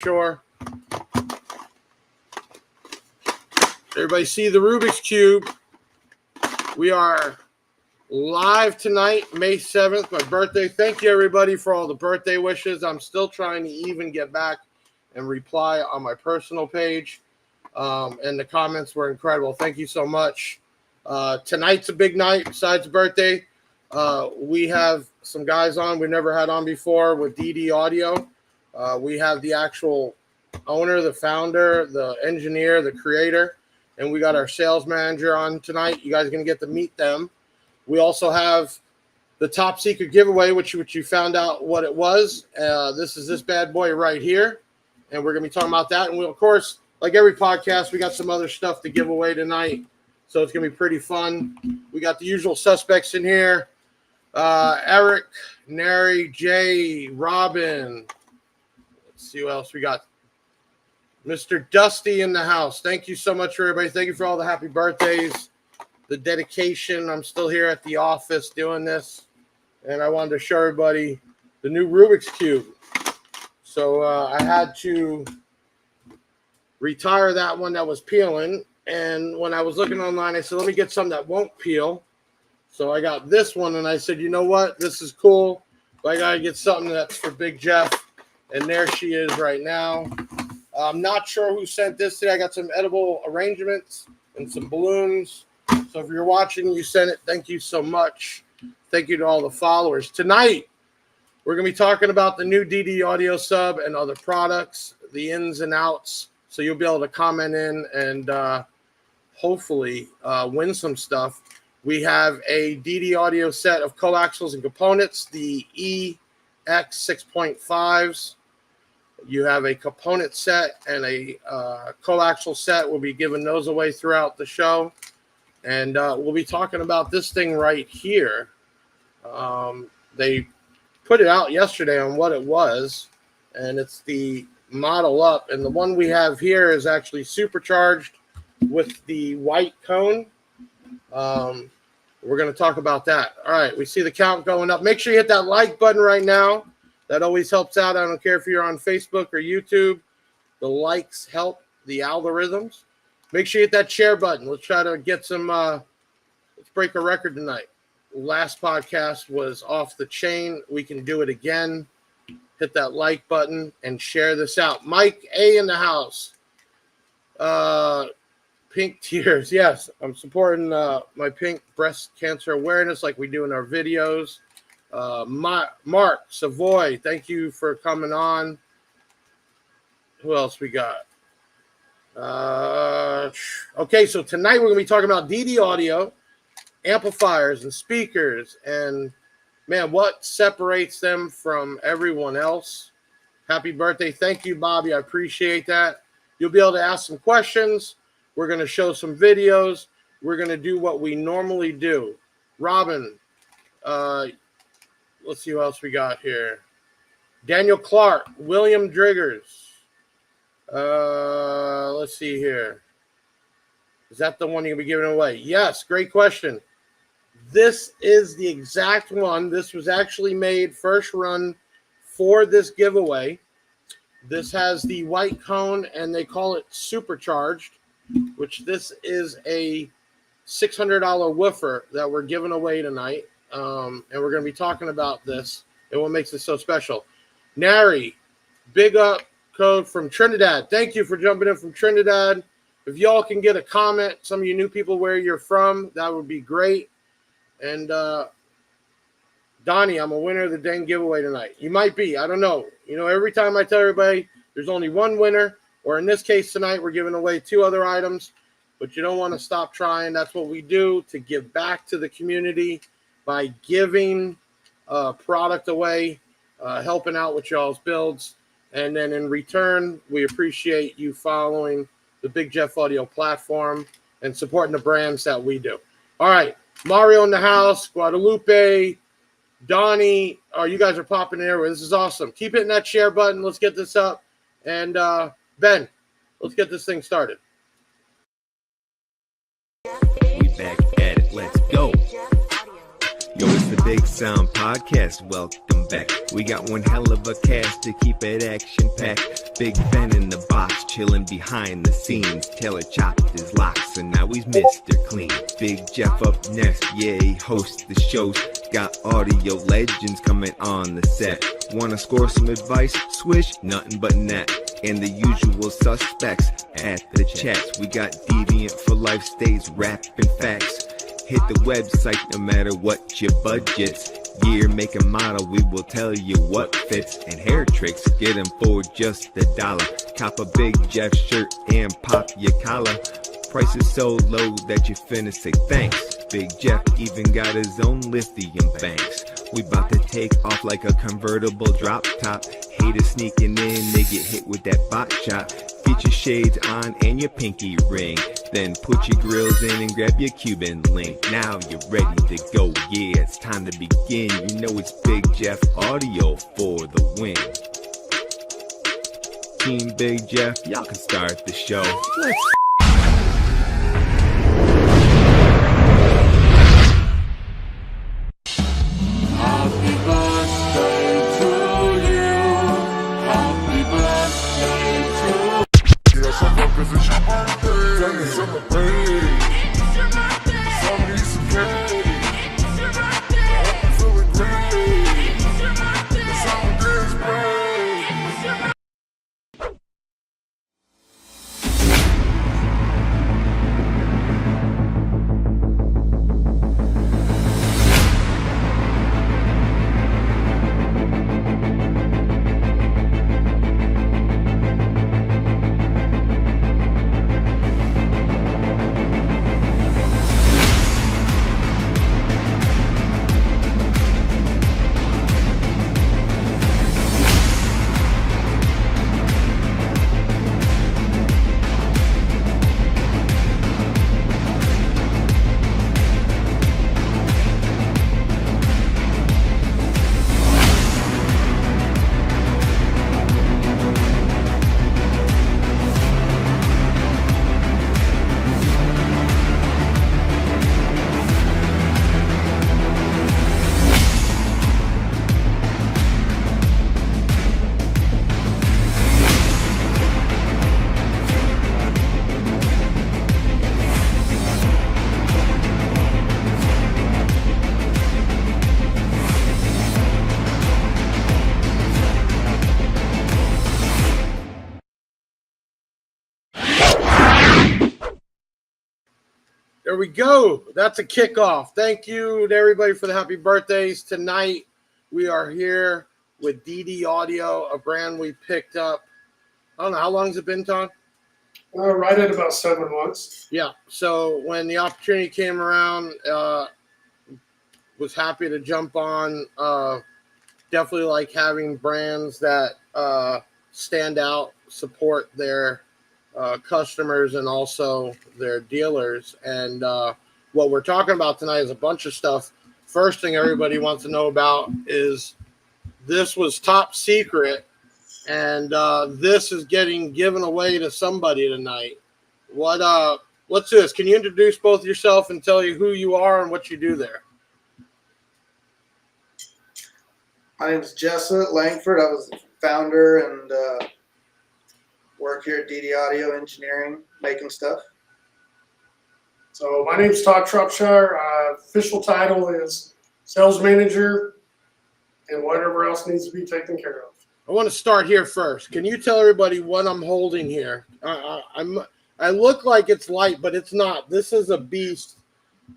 Sure. Everybody see the Rubik's Cube. We are live tonight, May 7th, my birthday. Thank you, everybody, for all the birthday wishes. I'm still trying to even get back and reply on my personal page. And the comments were incredible. Thank you so much. Tonight's a big night besides birthday. We have some guys on we never had on before with DD Audio. We have the actual owner, the founder, the engineer, the creator, and we got our sales manager on tonight. You guys are going to get to meet them. We also have the top secret giveaway, which you found out what it was. This is this bad boy right here, and we're going to be talking about that. And we, of course, like every podcast, we got some other stuff to give away tonight, so it's going to be pretty fun. We got the usual suspects in here. Eric, Nary, Jay, Robin. Let's see what else we got. Mr. Dusty in the house. Thank you so much, everybody. Thank you for all the happy birthdays, the dedication. I'm still here at the office doing this, and I wanted to show everybody the new Rubik's Cube. So I had to retire that one that was peeling, and when I was looking online, I said, let me get some that won't peel. So I got this one, and I said, you know what? This is cool, but I got to get something that's for Big Jeff, and there she is right now. I'm not sure who sent this today. I got some edible arrangements and some balloons. So if you're watching, you sent it. Thank you so much. Thank you to all the followers. Tonight, we're going to be talking about the new DD Audio Sub and other products, the ins and outs. So you'll be able to comment in and hopefully win some stuff. We have a DD Audio set of coaxials and components, the EX 6.5s. You have a component set and a coaxial set. We'll be giving those away throughout the show. And we'll be talking about this thing right here. They put it out yesterday on what it was, and it's the Model Up. And the one we have here is actually supercharged with the white cone. We're going to talk about that. All right, we see the count going up. Make sure you hit that like button right now. That always helps out. I don't care if you're on Facebook or YouTube. The likes help the algorithms. Make sure you hit that share button. Let's try to get some, let's break a record tonight. Last podcast was off the chain. We can do it again. Hit that like button and share this out. Mike A in the house. Pink tears. Yes, I'm supporting my pink breast cancer awareness like we do in our videos. Mark Savoy, thank you for coming on. Who else we got? Okay, so tonight we're going to be talking about DD Audio, amplifiers and speakers, and man, what separates them from everyone else. Happy birthday. Thank you, Bobby. I appreciate that. You'll be able to ask some questions. We're going to show some videos. We're going to do what we normally do. Robin, let's see what else we got here. Daniel Clark, William Driggers. Let's see here. Is that the one you're going to be giving away? Yes, great question. This is the exact one. This was actually made first run for this giveaway. This has the white cone, and they call it supercharged, which this is a $600 woofer that we're giving away tonight. And we're going to be talking about this and what makes it so special. Nary, big up code from Trinidad. Thank you for jumping in from Trinidad. If y'all can get a comment, some of you new people where you're from, that would be great. And Donnie, I'm a winner of the dang giveaway tonight. You might be. I don't know. You know, every time I tell everybody there's only one winner, or in this case tonight, we're giving away 2 other items, but you don't want to stop trying. That's what we do to give back to the community by giving product away, helping out with y'all's builds. And then in return, we appreciate you following the Big Jeff Audio platform and supporting the brands that we do. All right, Mario in the house, Guadalupe, Donnie. Oh, you guys are popping in there. This is awesome. Keep hitting that share button. Let's get this up. And Ben, let's get this thing started. We back at it. Let's go. Yo, it's the Big Sound Podcast. Welcome spec. We got one hell of a cast to keep it action-packed. Big Ben in the box, chilling behind the scenes. Taylor chopped his locks, and now he's Mr. Clean. Big Jeff up next, yeah, he hosts the shows. Got audio legends coming on the set. Wanna score some advice? Swish, nothing but net. And the usual suspects at the chats. We got Deviant for life, stays rapping facts. Hit the website no matter what your budget's. Year, make, and model, we will tell you what fits. And hair tricks, get them for just $1. Cop a Big Jeff shirt and pop your collar. Price is so low that you finna say thanks. Big Jeff even got his own lithium banks. We bout to take off like a convertible drop top. Haters sneaking in, they get hit with that bot shot. Get your shades on and your pinky ring. Then put your grills in and grab your Cuban link. Now you're ready to go, yeah, it's time to begin. You know it's Big Jeff Audio for the win. Team Big Jeff, y'all can start the show. Let's There we go. That's a kickoff. Thank you to everybody for the happy birthdays. Tonight, we are here with DD Audio, a brand we picked up. I don't know. How long has it been, Todd? Right at about 7 months. Yeah. So when the opportunity came around, was happy to jump on. Definitely like having brands that stand out, support their customers and also their dealers. And what we're talking about tonight is a bunch of stuff. First thing everybody wants to know about is this was top secret, and this is getting given away to somebody tonight. Let's do this. Can you introduce both yourself and tell you who you are and what you do there? My name is Jessa Langford. I was the founder and work here at DD Audio Engineering, making stuff. So my name is Todd Shropshire. Official title is sales manager and whatever else needs to be taken care of. I want to start here first. Can you tell everybody what I'm holding here? I look like it's light, but it's not. This is a beast.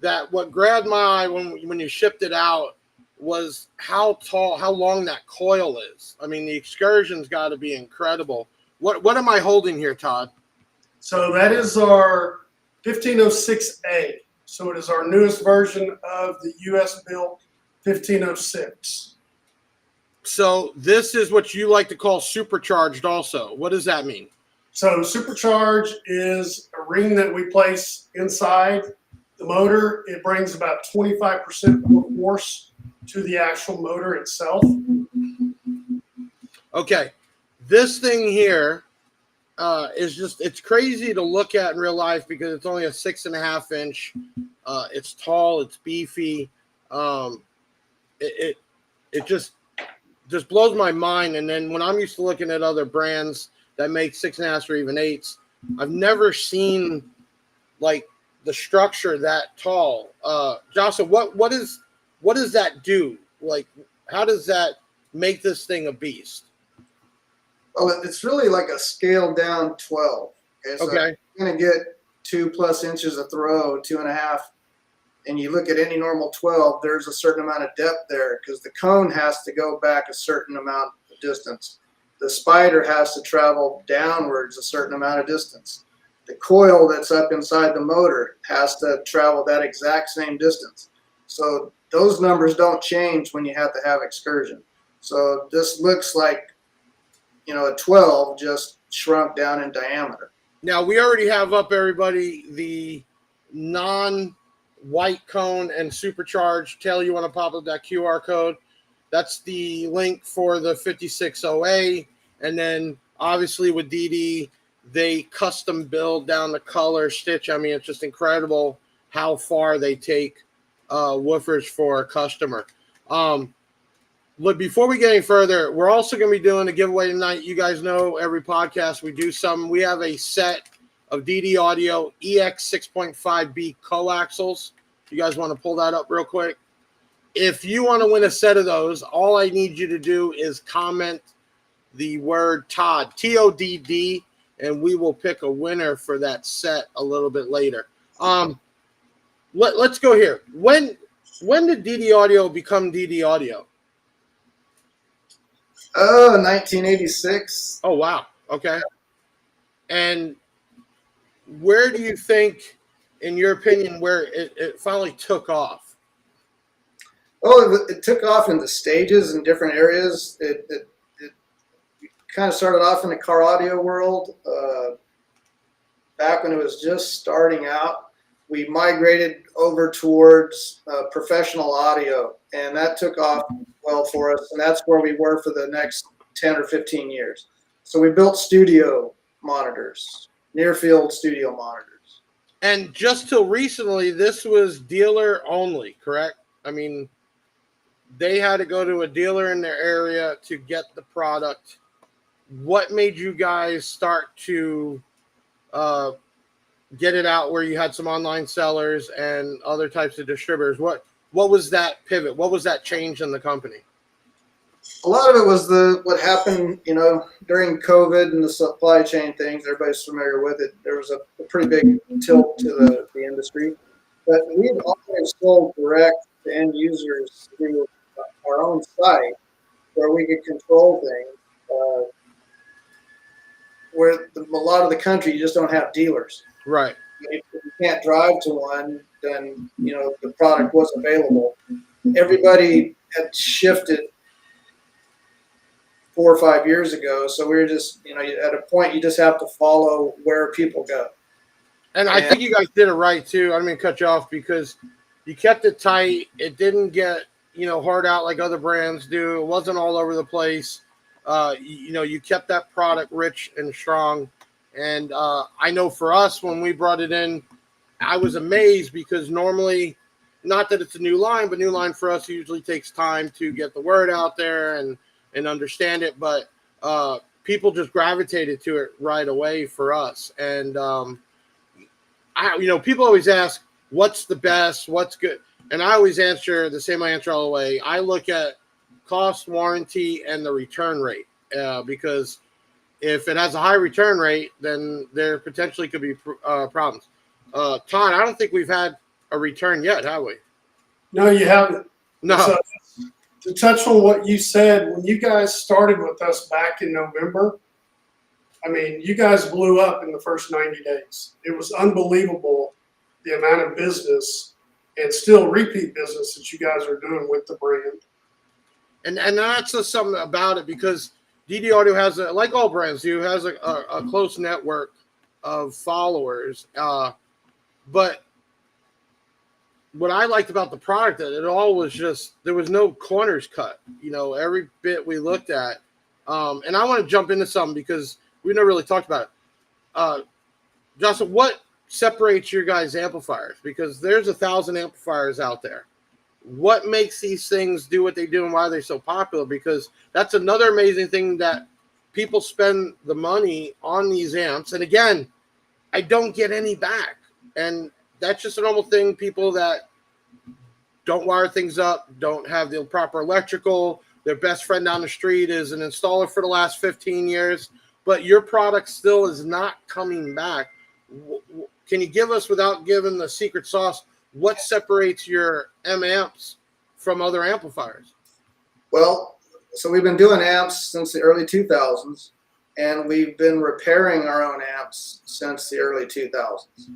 That what grabbed my eye when you shipped it out was how long that coil is. I mean, the excursion's got to be incredible. What am I holding here, Todd? So that is our 1506A. So it is our newest version of the US built 1506. So this is what you like to call supercharged also. What does that mean? So supercharged is a ring that we place inside the motor. It brings about 25% more force to the actual motor itself. Okay. This thing here is just, it's crazy to look at in real life because it's only a 6.5 inch. It's tall, it's beefy. It just, just blows my mind. And then when I'm used to looking at other brands that make 6.5 or even 8s, I've never seen like the structure that tall. Jocelyn, what does that do? Like, how does that make this thing a beast? Well, it's really like a scaled down 12. Okay, so Okay. you're gonna get 2+ inches of throw, 2.5, and you look at any normal 12. There's a certain amount of depth there because the cone has to go back a certain amount of distance. The spider has to travel downwards a certain amount of distance. The coil that's up inside the motor has to travel that exact same distance. So those numbers don't change when you have to have excursion. So this looks like, a 12 just shrunk down in diameter. Now we already have up, everybody, the non-white cone and supercharged tail. You want to pop up that QR code? That's the link for the 56OA. And then obviously with DD, they custom build down the color stitch. I mean, it's just incredible how far they take woofers for a customer. Look, before we get any further, we're also going to be doing a giveaway tonight. You guys know every podcast we do something. We have a set of DD Audio EX 6.5B coaxials. You guys want to pull that up real quick? If you want to win a set of those, all I need you to do is comment the word Todd, Todd, and we will pick a winner for that set a little bit later. Let's go here. When did DD Audio become DD Audio? 1986. Oh, wow. Okay. And where do you think, in your opinion, where it finally took off? Oh, it took off in the stages in different areas. It kind of started off in the car audio world. Back when it was just starting out, we migrated over towards professional audio, and that took off well for us, and that's where we were for the next 10 or 15 years. So we built studio monitors, near field studio monitors. And just till recently, this was dealer only, correct? I mean, they had to go to a dealer in their area to get the product. What made you guys start to get it out where you had some online sellers and other types of distributors? What was that pivot? What was that change in the company? A lot of it was what happened, during COVID and the supply chain things. Everybody's familiar with it. There was a pretty big tilt to the industry. But we've always sold direct to end users through our own site where we could control things. Where a lot of the country, you just don't have dealers. Right. If you can't drive to one, then the product was available. Everybody had shifted 4 or 5 years ago, so we were just at a point you just have to follow where people go. And I think you guys did it right too. I didn't mean to cut you off because you kept it tight. It didn't get hard out like other brands do. It wasn't all over the place. You kept that product rich and strong. And I know for us, when we brought it in, I was amazed because normally, not that it's a new line, but new line for us usually takes time to get the word out there and understand it. But people just gravitated to it right away for us. And, people always ask, what's the best, what's good? And I always answer the same answer all the way. I look at cost, warranty, and the return rate because if it has a high return rate, then there potentially could be problems. Todd, I don't think we've had a return yet, have we? No, you haven't. No. So, to touch on what you said, when you guys started with us back in November, I mean, you guys blew up in the first 90 days. It was unbelievable the amount of business and still repeat business that you guys are doing with the brand. And that's just something about it because DD Audio has, like all brands do, has a close network of followers. But what I liked about the product, that it all was just, there was no corners cut. Every bit we looked at. And I want to jump into something because we never really talked about it. Justin, what separates your guys' amplifiers? Because there's 1,000 amplifiers out there. what makes these things do what they do and why they're so popular, because that's another amazing thing, that people spend the money on these amps. And again, I don't get any back. And that's just a normal thing. People that don't wire things up, don't have the proper electrical, their best friend down the street is an installer for the last 15 years, but your product still is not coming back. Can you give us, without giving the secret sauce, what separates your M amps from other amplifiers? Well, so we've been doing amps since the early 2000s, and we've been repairing our own amps since the early 2000s.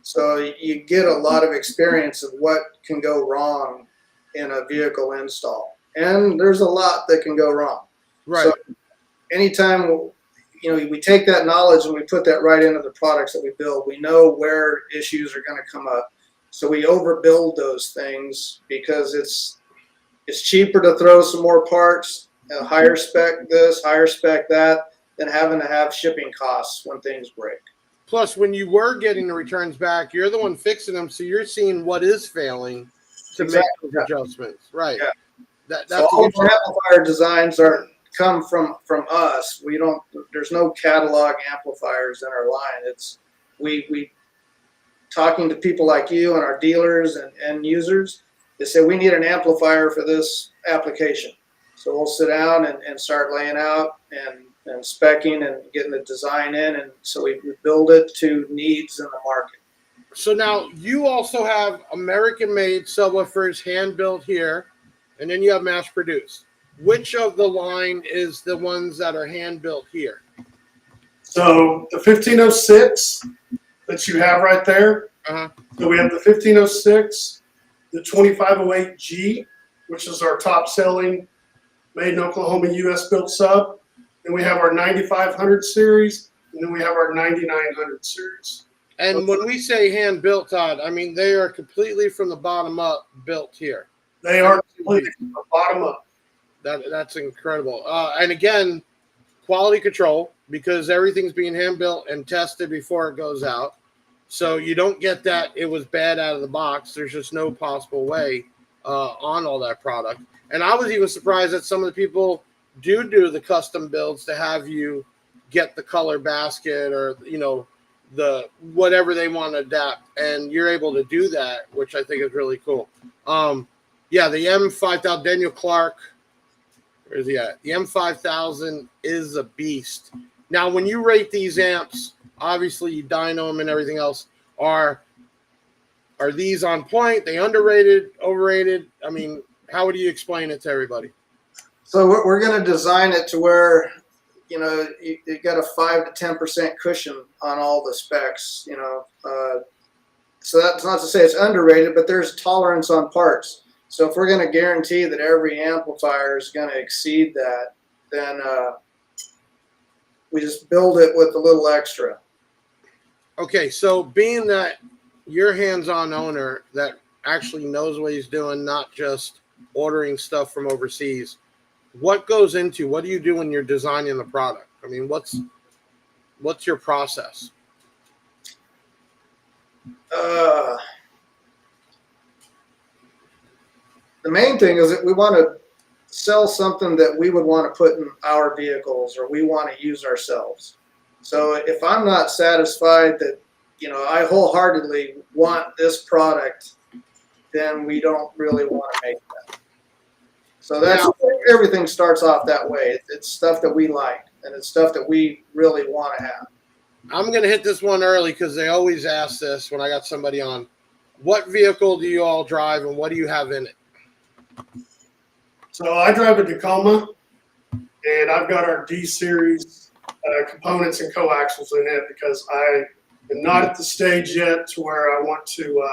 So you get a lot of experience of what can go wrong in a vehicle install. And there's a lot that can go wrong. Right. So anytime, we take that knowledge and we put that right into the products that we build, we know where issues are going to come up. So we overbuild those things because it's cheaper to throw some more parts, higher spec this, higher spec that, than having to have shipping costs when things break. Plus, when you were getting the returns back, you're the one fixing them, so you're seeing what is failing to make those adjustments. Right. Yeah. That's so all of our amplifier designs come from us. We don't. There's no catalog amplifiers in our line. It's we talking to people like you and our dealers and end users. They say we need an amplifier for this application. So we'll sit down and start laying out and speccing and getting the design in, and so we build it to needs in the market. So now you also have American-made subwoofers, hand-built here, and then you have mass-produced. Which of the line is the ones that are hand-built here? So the 1506 that you have right there. Uh-huh. So we have the 1506, the 2508G, which is our top-selling made in Oklahoma U.S.-built sub. Then we have our 9500 series, and then we have our 9900 series. And when we say hand-built, Todd, I mean they are completely from the bottom up built here. They are completely from the bottom up. That's incredible. And again, quality control, because everything's being hand-built and tested before it goes out. So you don't get that it was bad out of the box. There's just no possible way on all that product. And I was even surprised that some of the people do the custom builds to have you get the color basket or, the whatever they want to adapt. And you're able to do that, which I think is really cool. Yeah, the M5000, Daniel Clark, where is he at? The M5000 is a beast. Now, when you rate these amps, obviously you dyno them and everything else. Are these on point? They underrated, overrated? I mean, how would you explain it to everybody? So we're going to design it to where, you got a 5 to 10% cushion on all the specs, So that's not to say it's underrated, but there's tolerance on parts. So if we're going to guarantee that every amplifier is going to exceed that, then we just build it with a little extra. Okay, so being that you're hands-on owner that actually knows what he's doing, not just ordering stuff from overseas, what goes into, what do you do when you're designing the product? I mean, what's your process? The main thing is that we want to sell something that we would want to put in our vehicles or we want to use ourselves. So if I'm not satisfied that, I wholeheartedly want this product, then we don't really want to make that. So that's everything starts off that way. It's stuff that we like, and it's stuff that we really want to have. I'm going to hit this one early because they always ask this when I got somebody on. What vehicle do you all drive, and what do you have in it? So I drive a Tacoma, and I've got our D-Series components and coaxials in it because I am not at the stage yet to where I want to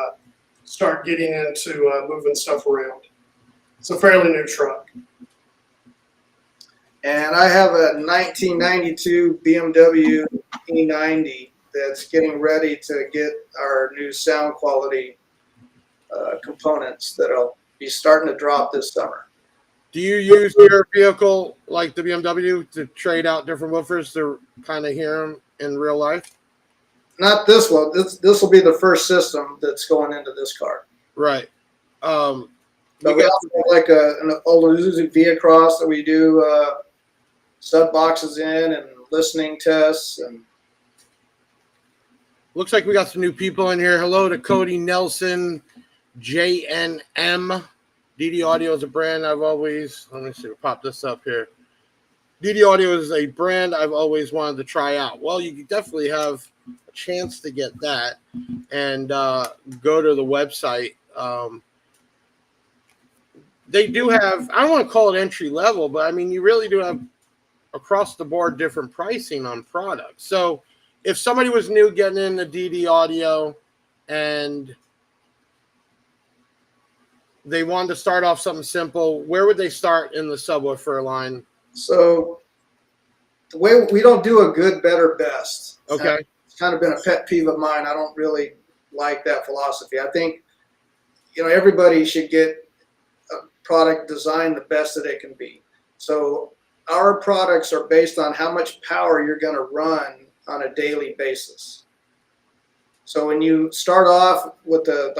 start getting into moving stuff around. It's a fairly new truck. And I have a 1992 BMW E90 that's getting ready to get our new sound quality components that'll be starting to drop this summer. Do you use your vehicle like the BMW to trade out different woofers to kind of hear them in real life? Not this one. This will be the first system that's going into this car. Right. But we also have like an old Uzi V-Across that we do sub boxes in and listening tests. And looks like we got some new people in here. Hello to Cody Nelson, JNM. DD Audio is a brand I've always, let me see, pop this up here. DD Audio is a brand I've always wanted to try out. Well, you definitely have a chance to get that and go to the website. They do have, I don't want to call it entry level, but I mean, you really do have across the board different pricing on products. So if somebody was new getting into DD Audio and they wanted to start off something simple, where would they start in the subwoofer line? so the way we don't do a good, better, best. Okay. It's kind of been a pet peeve of mine. I don't really like that philosophy. I think, everybody should get a product designed the best that it can be. So our products are based on how much power you're going to run on a daily basis. So when you start off with that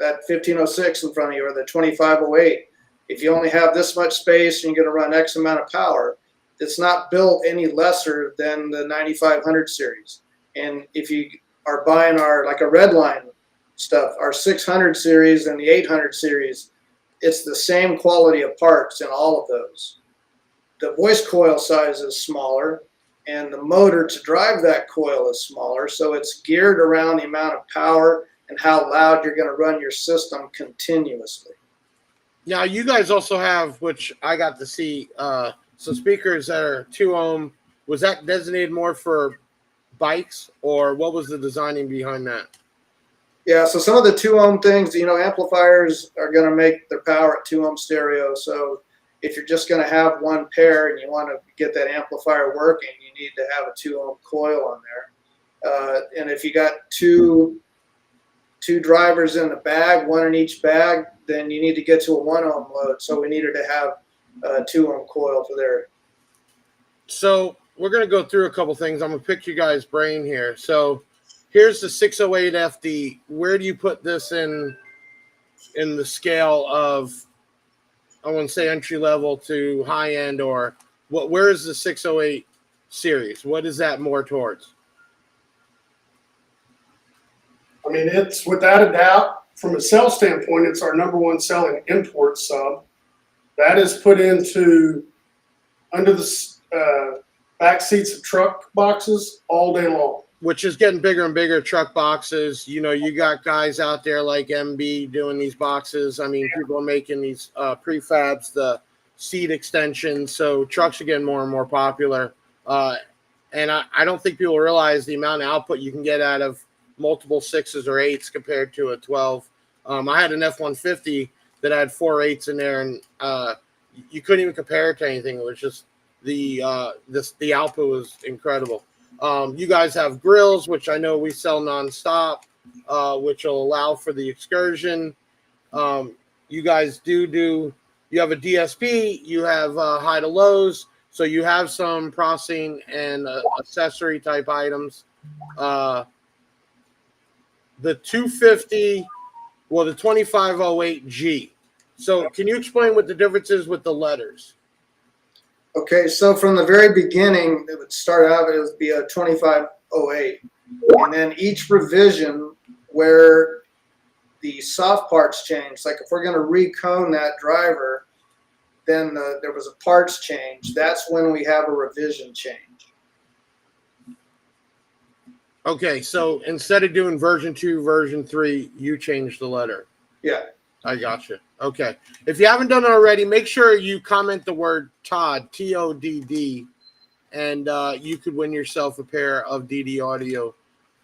1506 in front of you or the 2508, if you only have this much space and you're going to run X amount of power, it's not built any lesser than the 9500 series. And if you are buying our, like a red line stuff, our 600 series and the 800 series, it's the same quality of parts in all of those. The voice coil size is smaller, and the motor to drive that coil is smaller, so it's geared around the amount of power and how loud you're going to run your system continuously. Now, you guys also have, which I got to see, some speakers that are 2 ohm. Was that designated more for bikes, or what was the designing behind that? Yeah, so some of the 2 ohm things, amplifiers are going to make their power at 2 ohm stereo, so if you're just going to have one pair and you want to get that amplifier working, you need to have a 2 ohm coil on there. And if you got two drivers in the bag, one in each bag, then you need to get to a 1 ohm load. So we needed to have a 2 ohm coil for there. So we're going to go through a couple things. I'm going to pick your guys' brain here. So here's the 608 FD. Where do you put this in the scale of, I wouldn't say entry level to high end, or what? Where is the 608 series? What is that more towards? I mean, it's without a doubt, from a sales standpoint, it's our number one selling import sub. That is put into under the back seats of truck boxes all day long. Which is getting bigger and bigger, truck boxes. You got guys out there like MB doing these boxes. I mean, people are making these prefabs, the seat extensions. So trucks are getting more and more popular. And I don't think people realize the amount of output you can get out of multiple 6s or 8s compared to a 12. I had an F-150 that had 4 8s in there, and you couldn't even compare it to anything. It was just the output was incredible. You guys have grills, which I know we sell nonstop, which will allow for the excursion. You guys you have a DSP, you have high to lows, so you have some processing and accessory type items. The 250, well, the 2508G. So can you explain what the difference is with the letters? Okay, so from the very beginning, it would start out, it would be a 2508. And then each revision where the soft parts change, like if we're going to recone that driver, then there was a parts change. That's when we have a revision change. Okay, so instead of doing version 2, version 3, you changed the letter. Yeah. I gotcha. Okay. If you haven't done it already, make sure you comment the word Todd, T-O-D-D, and you could win yourself a pair of DD Audio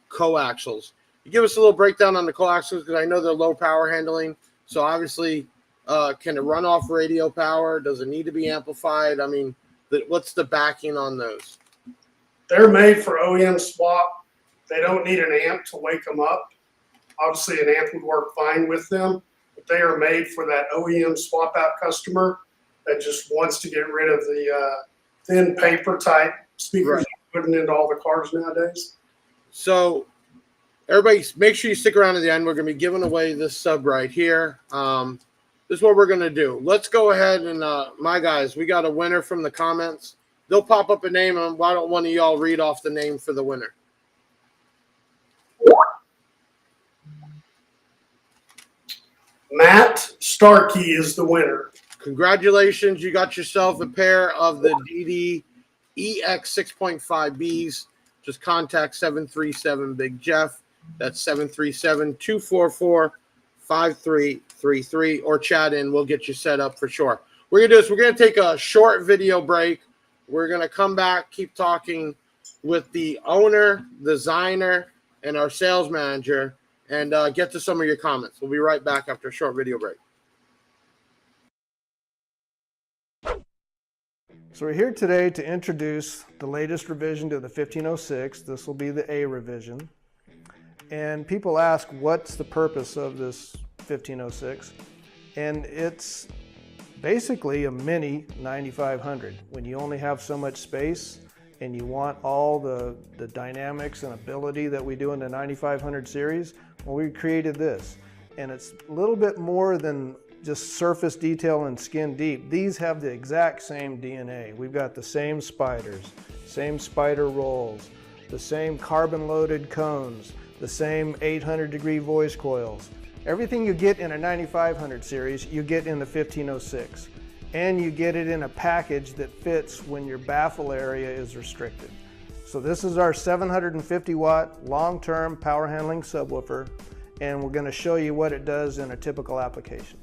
coaxials. You give us a little breakdown on the coaxials, because I know they're low power handling. So obviously, can it run off radio power? Does it need to be amplified? I mean, what's the backing on those? They're made for OEM swap. They don't need an amp to wake them up. Obviously, an amp would work fine with them. They are made for that OEM swap out customer that just wants to get rid of the thin paper type speakers putting into all the cars nowadays. So everybody, make sure you stick around to the end. We're going to be giving away this sub right here. this is what we're going to do. Let's go ahead and, my guys, we got a winner from the comments. They'll pop up a name, and why don't one of y'all read off the name for the winner? Matt Starkey is the winner. Congratulations. You got yourself a pair of the DD EX 6.5Bs. Just contact 737 Big Jeff. That's 737-244-5333, or chat in. We'll get you set up for sure. We're going to do this. We're going to take a short video break. We're going to come back, keep talking with the owner, designer, and our sales manager, and get to some of your comments. We'll be right back after a short video break. So we're here today to introduce the latest revision to the 1506. This will be the A revision. And people ask, what's the purpose of this 1506? And it's basically a mini 9500. When you only have so much space and you want all the dynamics and ability that we do in the 9500 series, well, we created this. And it's a little bit more than just surface detail and skin deep. These have the exact same DNA. We've got the same spiders, same spider rolls, the same carbon loaded cones, the same 800-degree voice coils. Everything you get in a 9500 series, you get in the 1506. And you get it in a package that fits when your baffle area is restricted. So this is our 750 watt long-term power handling subwoofer, and we're going to show you what it does in a typical application.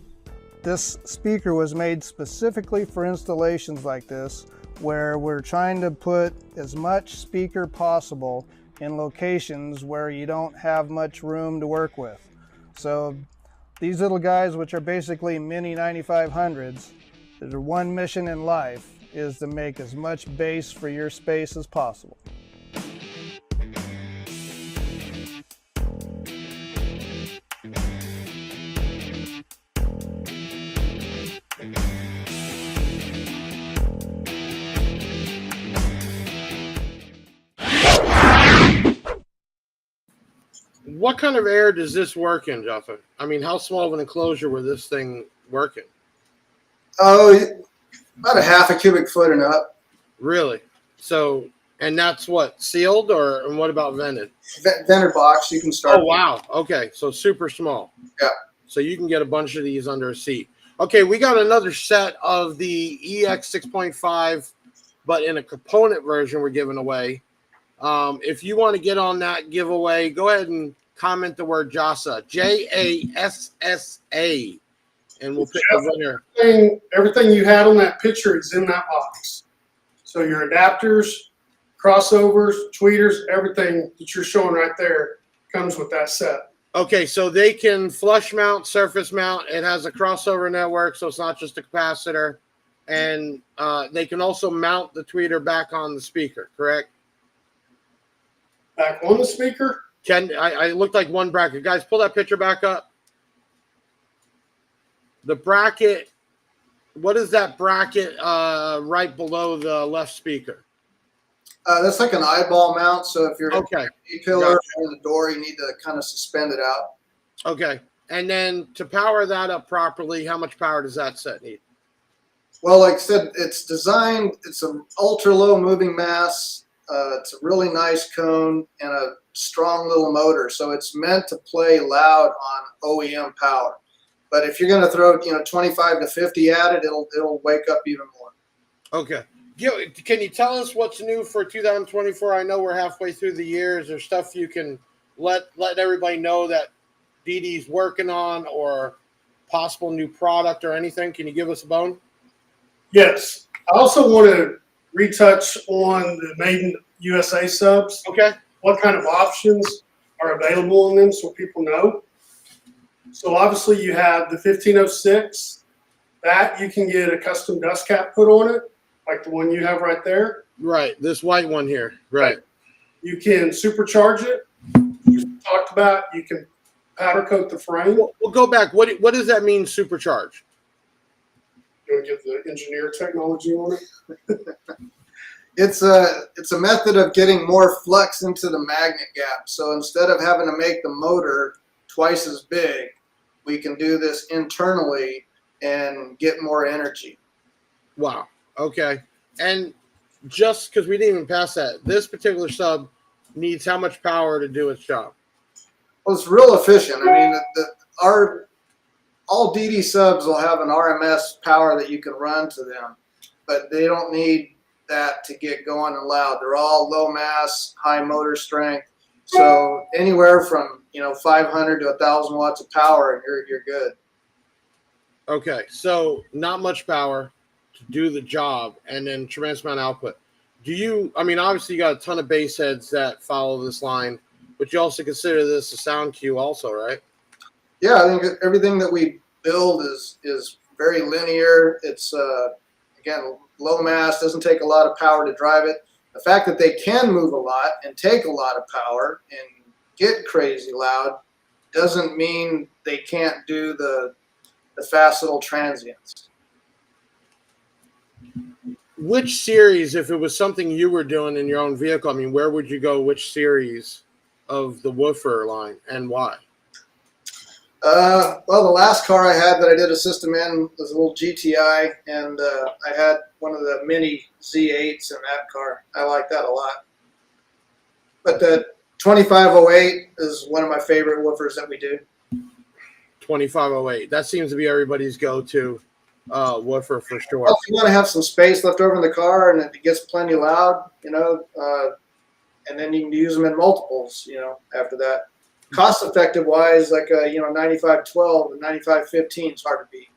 This speaker was made specifically for installations like this, where we're trying to put as much speaker possible in locations where you don't have much room to work with. So these little guys, which are basically mini 9500s, their one mission in life is to make as much bass for your space as possible. What kind of air does this work in, Jaffa? I mean, how small of an enclosure were this thing working? Oh, about a half a cubic foot and up. Really? So, and that's what, sealed, or and what about vented? Vented box, you can start. Oh, wow. Okay, so super small. Yeah. So you can get a bunch of these under a seat. Okay, we got another set of the EX 6.5, but in a component version we're giving away. If you want to get on that giveaway, go ahead and comment the word JASSA, Jassa, and we'll pick the winner. Everything you had on that picture is in that box. So your adapters, crossovers, tweeters, everything that you're showing right there comes with that set. Okay, so they can flush mount, surface mount. It has a crossover network, so it's not just a capacitor. And they can also mount the tweeter back on the speaker, correct? Back on the speaker? I looked like one bracket. Guys, pull that picture back up. The bracket, what is that bracket right below the left speaker? That's like an eyeball mount. So if you're okay, a pillar or the door, you need to kind of suspend it out. Okay. And then to power that up properly, how much power does that set need? Well, like I said, it's designed, it's an ultra low moving mass. It's a really nice cone and a strong little motor. So it's meant to play loud on OEM power. But if you're going to throw, 25 to 50 at it, it'll wake up even more. Okay. Can you tell us what's new for 2024? I know we're halfway through the year. Is there stuff you can let everybody know that DD's working on, or possible new product or anything? Can you give us a bone? Yes. I also want to retouch on the Made in USA subs. Okay. What kind of options are available in them so people know? So obviously you have the 1506. That you can get a custom dust cap put on it, like the one you have right there. Right. This white one here. Right. You can supercharge it. You talked about you can powder coat the frame. We'll go back. What does that mean, supercharge? You want to give the engineer technology on it? It's a method of getting more flux into the magnet gap. So instead of having to make the motor twice as big, we can do this internally and get more energy. Wow. Okay. And just because we didn't even pass that, this particular sub needs how much power to do its job? Well, it's real efficient. I mean, our all DD subs will have an RMS power that you can run to them, but they don't need that to get going and loud. They're all low mass, high motor strength. So anywhere from 500 to 1,000 watts of power, you're good. Okay, so not much power to do the job, and then tremendous amount of output. I mean, obviously you got a ton of bass heads that follow this line, but you also consider this a sound cue also, right? Yeah, I think everything that we build is very linear. It's again, low mass, doesn't take a lot of power to drive it. The fact that they can move a lot and take a lot of power and get crazy loud doesn't mean they can't do the fast little transients. Which series, if it was something you were doing in your own vehicle, I mean, where would you go? Which series of the woofer line and why? Well, the last car I had that I did a system in was a little GTI, and I had one of the mini Z8s in that car. I like that a lot. But the 2508 is one of my favorite woofers that we do. 2508. That seems to be everybody's go-to woofer for sure. Well, if you want to have some space left over in the car and it gets plenty loud, and then you can use them in multiples, after that. Cost-effective wise, like a 9512 and 9515 is hard to beat.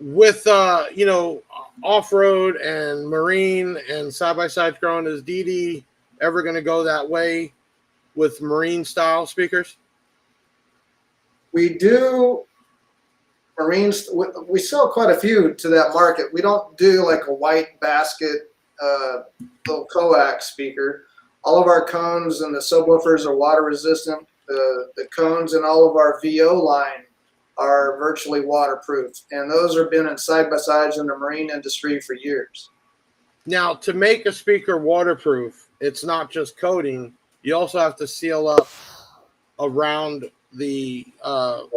With off-road and marine and side-by-side growing, is DD ever going to go that way with marine style speakers? We do marines. We sell quite a few to that market. We don't do like a white basket little coax speaker. All of our cones and the subwoofers are water resistant. The cones in all of our VO line are virtually waterproof, and those have been in side-by-sides in the marine industry for years. Now, to make a speaker waterproof, it's not just coating. You also have to seal up around the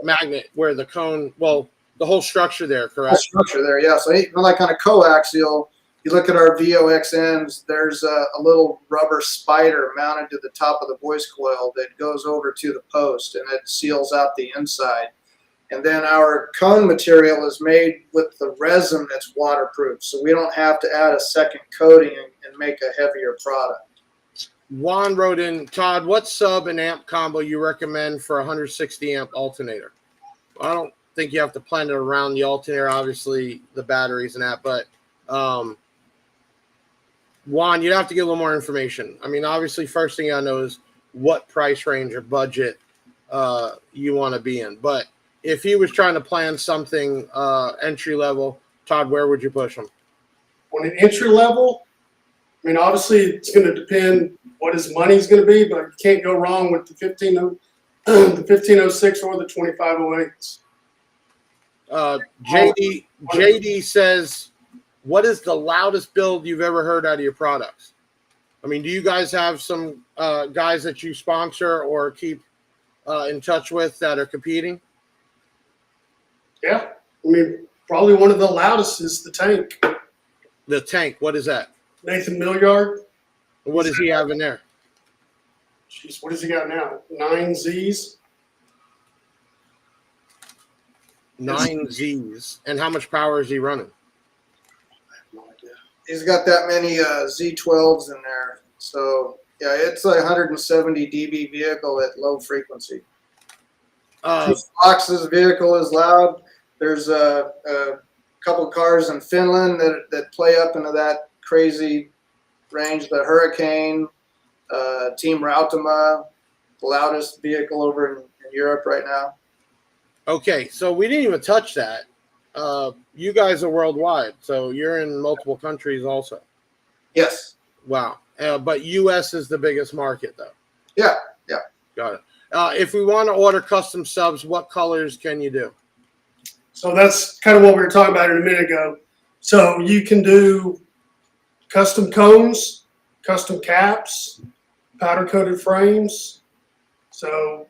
magnet where the cone, the whole structure there, correct? The structure there, yeah. So like on a coaxial, you look at our VOXNs, there's a little rubber spider mounted to the top of the voice coil that goes over to the post, and it seals out the inside. And then our cone material is made with the resin that's waterproof, so we don't have to add a second coating and make a heavier product. Juan wrote in, Todd, what sub and amp combo you recommend for a 160 amp alternator? I don't think you have to plan it around the alternator, obviously the batteries and that, but Juan, you'd have to get a little more information. I mean, obviously, first thing I know is what price range or budget you want to be in. But if he was trying to plan something entry level, Todd, where would you push him? On an entry level, I mean, obviously, it's going to depend what his money's going to be, but you can't go wrong with the 1506 or the 2508s. JD says, what is the loudest build you've ever heard out of your products? I mean, do you guys have some guys that you sponsor or keep in touch with that are competing? Yeah. I mean, probably one of the loudest is the Tank. The Tank, what is that? Nathan Milliard. What does he have in there? Jeez, what does he got now? 9 Zs? 9 Zs. And how much power is he running? No idea. He's got that many Z12s in there. So, yeah, it's a 170 dB vehicle at low frequency. Fox's vehicle is loud. There's a couple cars in Finland that play up into that crazy range. The Hurricane, Team Rautama, the loudest vehicle over in Europe right now. Okay, so we didn't even touch that. You guys are worldwide, so you're in multiple countries also. Yes. Wow. But U.S. is the biggest market, though. Yeah. Got it. If we want to order custom subs, what colors can you do? So that's kind of what we were talking about a minute ago. So you can do custom cones, custom caps, powder-coated frames. So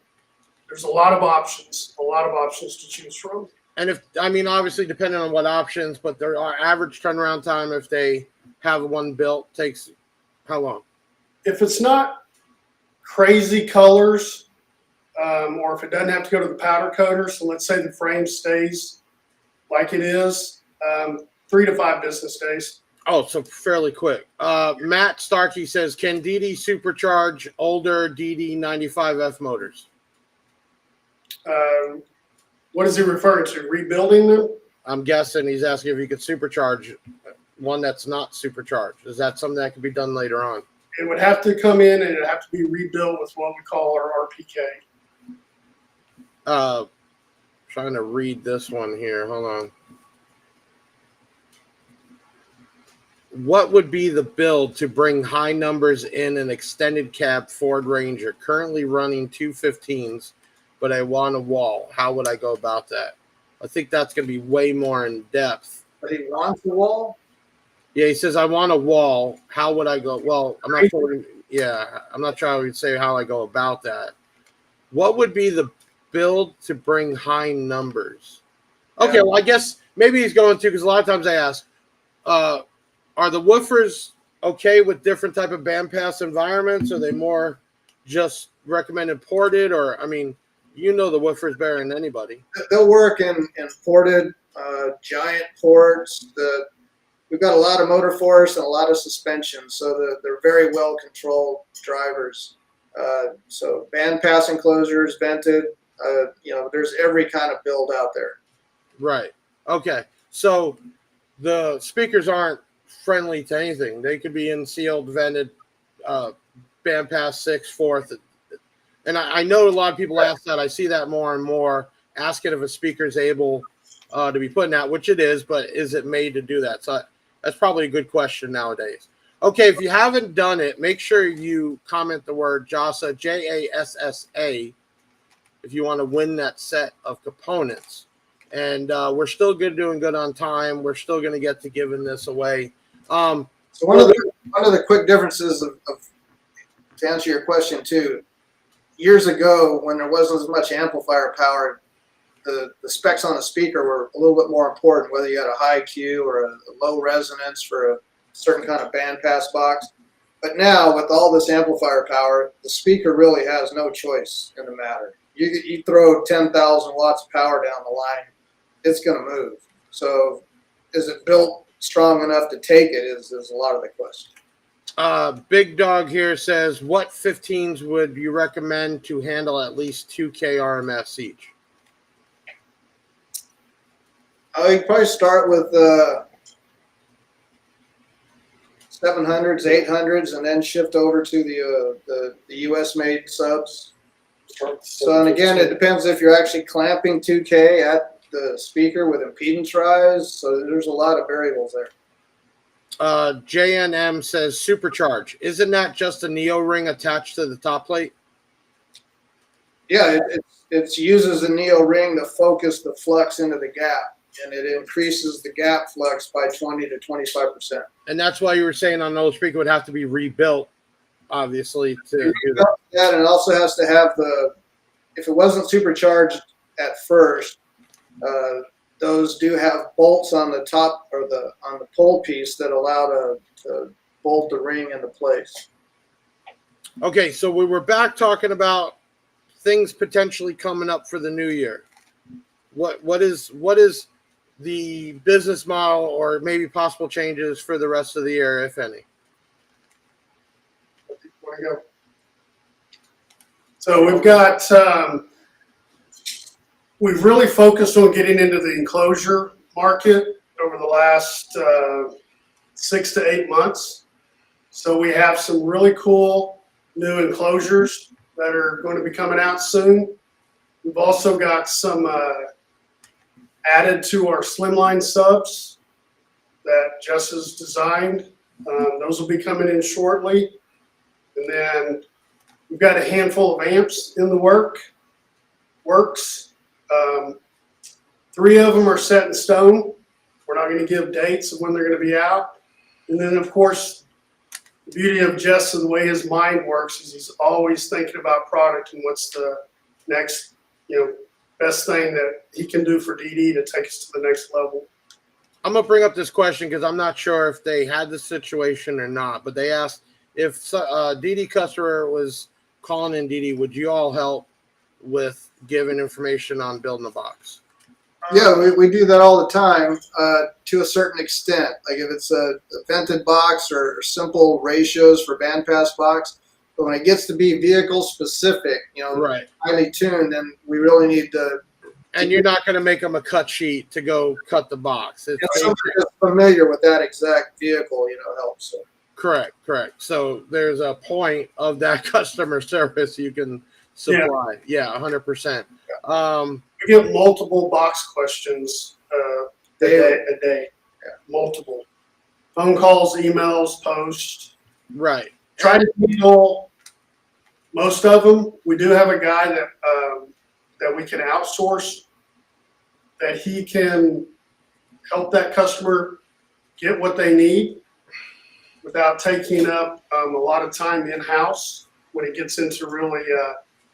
there's a lot of options to choose from. And if, I mean, obviously depending on what options, but there are average turnaround time if they have one built takes how long? If it's not crazy colors, or if it doesn't have to go to the powder coater, so let's say the frame stays like it is, 3 to 5 business days. Oh, so fairly quick. Matt Starkey says, can DD supercharge older DD 95F motors? What is he referring to? Rebuilding them? I'm guessing he's asking if you could supercharge one that's not supercharged. Is that something that could be done later on? It would have to come in and it would have to be rebuilt with what we call our RPK. Trying to read this one here. Hold on. What would be the build to bring high numbers in an extended cab Ford Ranger? Currently running 215s, but I want a wall. How would I go about that? I think that's going to be way more in depth. But he wants the wall? Yeah, he says, I want a wall. How would I go? Well, I'm not sure. Yeah, I'm not sure I would say how I go about that. What would be the build to bring high numbers? Okay, well, I guess maybe he's going to, because a lot of times I ask, are the woofers okay with different type of bandpass environments? Are they more just recommended ported? Or, I mean, you know the woofers better than anybody. They'll work in ported, giant ports. We've got a lot of motor force and a lot of suspension, so they're very well controlled drivers. So bandpass enclosures, vented, there's every kind of build out there. Right. Okay. So the speakers aren't friendly to anything. They could be in sealed, vented, bandpass 6/4. And I know a lot of people ask that. I see that more and more, asking if a speaker is able to be put in that, which it is, but is it made to do that? So that's probably a good question nowadays. Okay, if you haven't done it, make sure you comment the word JASSA, JASSA, if you want to win that set of components. And we're still doing good on time. We're still going to get to giving this away. So one of the quick differences of to answer your question too, years ago when there wasn't as much amplifier power, the specs on the speaker were a little bit more important, whether you had a high Q or a low resonance for a certain kind of bandpass box. But now with all this amplifier power, the speaker really has no choice in the matter. You throw 10,000 watts of power down the line, it's going to move. So is it built strong enough to take it is a lot of the question. Big Dog here says, what 15s would you recommend to handle at least 2K RMS each? You probably start with 700s, 800s, and then shift over to the US made subs. So, and again, it depends if you're actually clamping 2K at the speaker with impedance rise. So there's a lot of variables there. JNM says supercharge. Isn't that just a neo ring attached to the top plate? Yeah, it uses a neo ring to focus the flux into the gap, and it increases the gap flux by 20 to 25%. And that's why you were saying on those speaker would have to be rebuilt, obviously, to do that. Yeah, and it also has to have if it wasn't supercharged at first, those do have bolts on the top or on the pole piece that allow to bolt the ring into place. Okay, so we were back talking about things potentially coming up for the new year. What is the business model or maybe possible changes for the rest of the year, if any? Where to go? So we've got we've really focused on getting into the enclosure market over the last 6 to 8 months. So we have some really cool new enclosures that are going to be coming out soon. We've also got some added to our slimline subs that Jess has designed. Those will be coming in shortly. And then we've got a handful of amps in the works. 3 of them are set in stone. We're not going to give dates of when they're going to be out. And then, of course, the beauty of Jess and the way his mind works is he's always thinking about product and what's the next, best thing that he can do for DD to take us to the next level. I'm gonna bring up this question because I'm not sure if they had the situation or not, but they asked if DD customer was calling in DD, would you all help with giving information on building a box? Yeah, we do that all the time to a certain extent. Like if it's a vented box or simple ratios for bandpass box, but when it gets to be vehicle specific, Right. highly tuned, then we really need to. And you're not going to make them a cut sheet to go cut the box. It's Somebody that's familiar with that exact vehicle, helps. So. Correct. So there's a point of that customer service you can supply. Yeah, 100%. We get multiple box questions a day. Yeah. Multiple phone calls, emails, posts. Right. Try to handle most of them. We do have a guy that we can outsource, that he can help that customer get what they need without taking up a lot of time in-house when it gets into really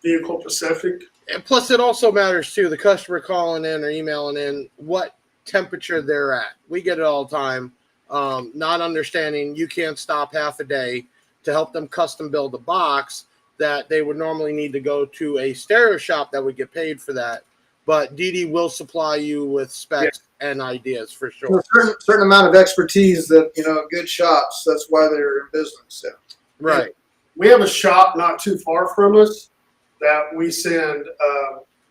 vehicle specific. And plus, it also matters too, the customer calling in or emailing in, what temperature they're at. We get it all the time. Not understanding you can't stop half a day to help them custom build a box that they would normally need to go to a stereo shop that would get paid for that. But DD will supply you with specs and ideas for sure. A certain amount of expertise that, good shops, that's why they're in business. So. Right. We have a shop not too far from us that we send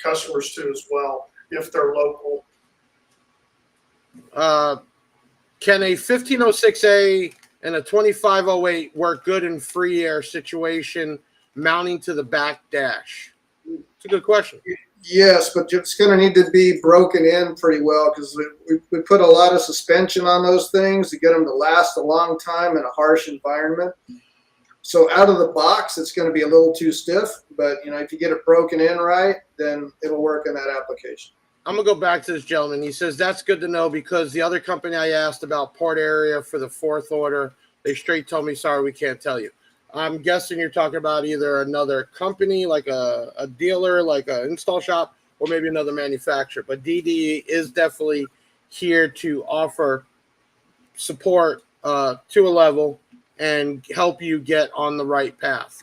customers to as well if they're local. Can a 1506A and a 2508 work good in free air situation mounting to the back dash? It's a good question. Yes, but it's going to need to be broken in pretty well because we put a lot of suspension on those things to get them to last a long time in a harsh environment. So out of the box, it's going to be a little too stiff, but if you get it broken in right, then it'll work in that application. I'm going to go back to this gentleman. He says, that's good to know because the other company I asked about port area for the fourth order, they straight told me, sorry, we can't tell you. I'm guessing you're talking about either another company, like a dealer, like an install shop, or maybe another manufacturer. But DD is definitely here to offer support to a level and help you get on the right path.